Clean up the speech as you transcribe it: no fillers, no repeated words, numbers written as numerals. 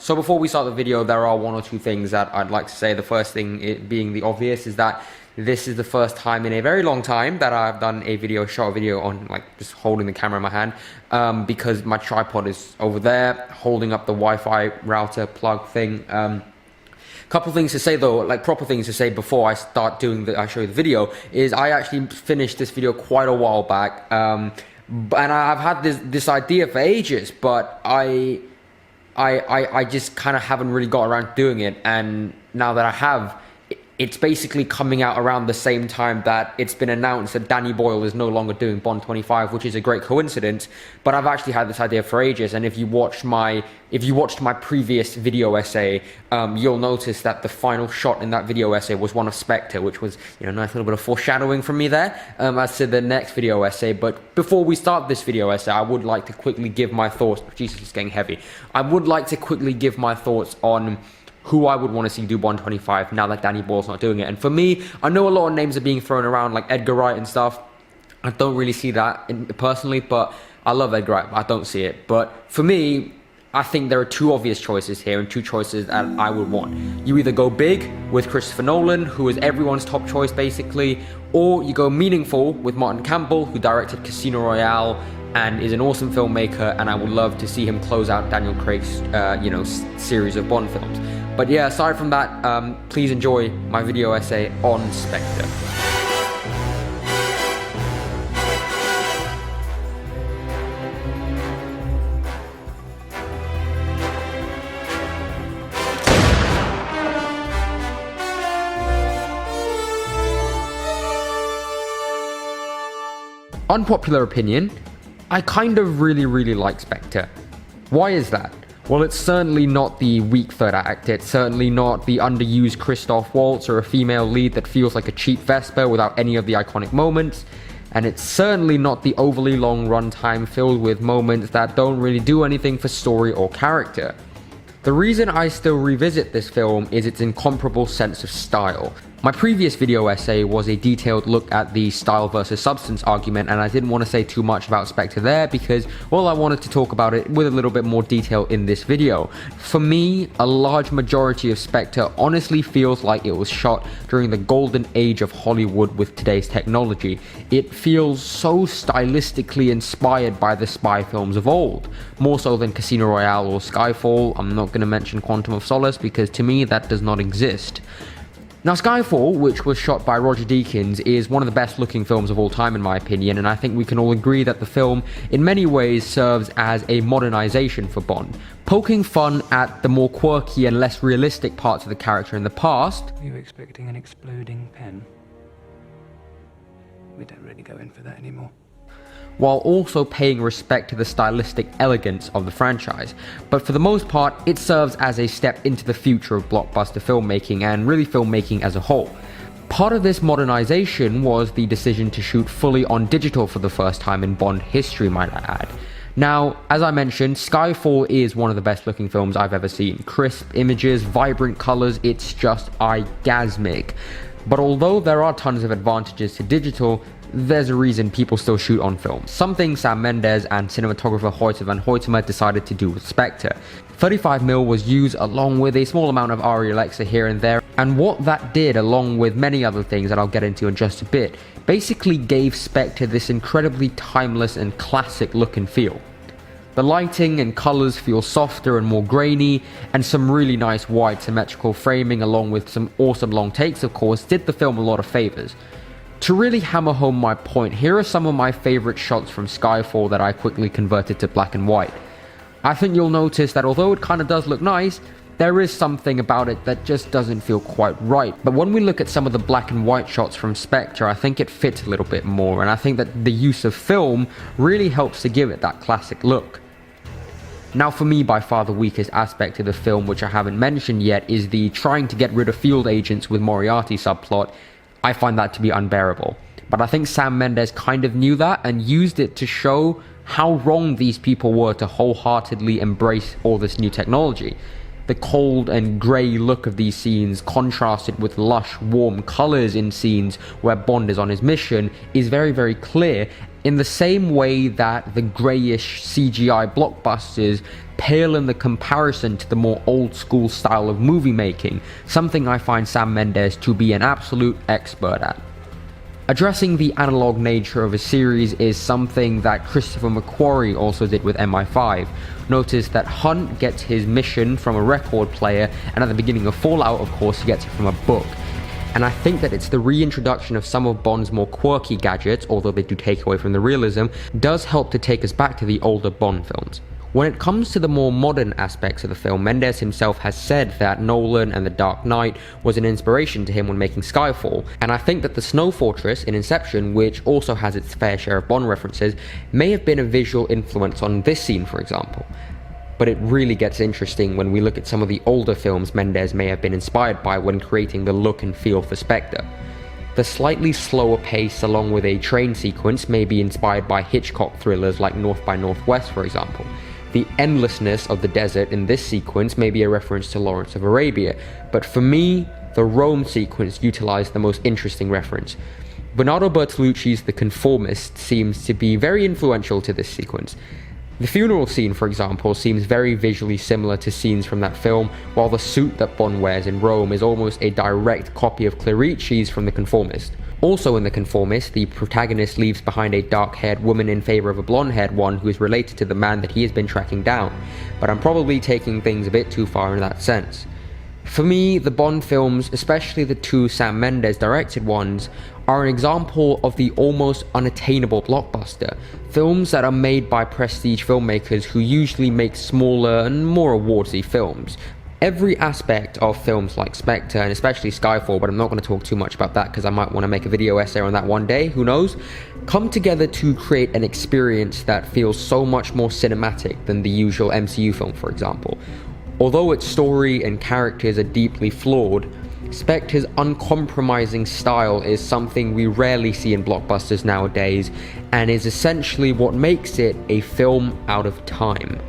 So before we start the video, there are one or two things that I'd like to say. The first thing being the obvious is that this is the first time in a very long time that I've done a short video on like just holding the camera in my hand, because my tripod is over there holding up the Wi-Fi router plug thing. Couple things to say though, like proper things to say before I start I show you the video, is I actually finished this video quite a while back, and I've had this idea for ages, but I just kind of haven't really got around to doing it, and now that I have, it's basically coming out around the same time that it's been announced that Danny Boyle is no longer doing Bond 25, which is a great coincidence. But I've actually had this idea for ages, and if you watched my previous video essay, you'll notice that the final shot in that video essay was one of Spectre, which was, you know, a nice little bit of foreshadowing from me there, as to the next video essay. But before we start this video essay, I would like to quickly give my thoughts. Jesus, it's getting heavy. I would like to quickly give my thoughts on who I would want to see do Bond 25 now that Danny Boyle's not doing it. And for me, I know a lot of names are being thrown around, like Edgar Wright and stuff. I don't really see that personally, but I love Edgar Wright. I don't see it. But for me, I think there are two obvious choices here, and two choices that I would want. You either go big with Christopher Nolan, who is everyone's top choice basically, or you go meaningful with Martin Campbell, who directed Casino Royale and is an awesome filmmaker, and I would love to see him close out Daniel Craig's series of Bond films. But yeah, aside from that, please enjoy my video essay on Spectre. Unpopular opinion, I kind of really like Spectre. Why is that? Well, it's certainly not the weak third act, it's certainly not the underused Christoph Waltz or a female lead that feels like a cheap Vesper without any of the iconic moments, and it's certainly not the overly long runtime filled with moments that don't really do anything for story or character. The reason I still revisit this film is its incomparable sense of style. My previous video essay was a detailed look at the style versus substance argument, and I didn't want to say too much about Spectre there because, well, I wanted to talk about it with a little bit more detail in this video. For me, a large majority of Spectre honestly feels like it was shot during the golden age of Hollywood with today's technology. It feels so stylistically inspired by the spy films of old, more so than Casino Royale or Skyfall. I'm not going to mention Quantum of Solace because to me that does not exist. Now, Skyfall, which was shot by Roger Deakins, is one of the best looking films of all time in my opinion, and I think we can all agree that the film in many ways serves as a modernization for Bond, poking fun at the more quirky and less realistic parts of the character in the past. Are you expecting an exploding pen? We don't really go in for that anymore. While also paying respect to the stylistic elegance of the franchise. But for the most part, it serves as a step into the future of blockbuster filmmaking and really filmmaking as a whole. Part of this modernization was the decision to shoot fully on digital for the first time in Bond history, might I add. Now, as I mentioned, Skyfall is one of the best looking films I've ever seen. Crisp images, vibrant colors, it's just orgasmic. But although there are tons of advantages to digital, there's a reason people still shoot on film. Something Sam Mendes and cinematographer Hoyte van Hoytema decided to do with Spectre. 35mm was used along with a small amount of ARRI Alexa here and there, and what that did, along with many other things that I'll get into in just a bit, basically gave Spectre this incredibly timeless and classic look and feel. The lighting and colors feel softer and more grainy, and some really nice wide symmetrical framing along with some awesome long takes, of course, did the film a lot of favors. To really hammer home my point, here are some of my favorite shots from Skyfall that I quickly converted to black and white. I think you'll notice that although it kind of does look nice, there is something about it that just doesn't feel quite right. But when we look at some of the black and white shots from Spectre, I think it fits a little bit more, and I think that the use of film really helps to give it that classic look. Now, for me, by far the weakest aspect of the film, which I haven't mentioned yet, is the trying to get rid of field agents with Moriarty subplot. I find that to be unbearable. But I think Sam Mendes kind of knew that and used it to show how wrong these people were to wholeheartedly embrace all this new technology. The cold and grey look of these scenes, contrasted with lush, warm colours in scenes where Bond is on his mission, is very, very clear, in the same way that the greyish CGI blockbusters pale in the comparison to the more old school style of movie making, something I find Sam Mendes to be an absolute expert at. Addressing the analog nature of a series is something that Christopher McQuarrie also did with MI5. Notice that Hunt gets his mission from a record player, and at the beginning of Fallout, of course, he gets it from a book. And I think that it's the reintroduction of some of Bond's more quirky gadgets, although they do take away from the realism, does help to take us back to the older Bond films. When it comes to the more modern aspects of the film, Mendes himself has said that Nolan and The Dark Knight was an inspiration to him when making Skyfall, and I think that the Snow Fortress in Inception, which also has its fair share of Bond references, may have been a visual influence on this scene, for example. But it really gets interesting when we look at some of the older films Mendes may have been inspired by when creating the look and feel for Spectre. The slightly slower pace along with a train sequence may be inspired by Hitchcock thrillers like North by Northwest, for example. The endlessness of the desert in this sequence may be a reference to Lawrence of Arabia, but for me, the Rome sequence utilized the most interesting reference. Bernardo Bertolucci's The Conformist seems to be very influential to this sequence. The funeral scene, for example, seems very visually similar to scenes from that film, while the suit that Bond wears in Rome is almost a direct copy of Clericci's from The Conformist. Also in The Conformist, the protagonist leaves behind a dark-haired woman in favor of a blonde-haired one who is related to the man that he has been tracking down, but I'm probably taking things a bit too far in that sense. For me, the Bond films, especially the two Sam Mendes directed ones, are an example of the almost unattainable blockbuster, films that are made by prestige filmmakers who usually make smaller and more awardsy films. Every aspect of films like Spectre, and especially Skyfall, but I'm not going to talk too much about that because I might want to make a video essay on that one day, who knows, come together to create an experience that feels so much more cinematic than the usual MCU film, for example. Although its story and characters are deeply flawed, Spectre's uncompromising style is something we rarely see in blockbusters nowadays, and is essentially what makes it a film out of time.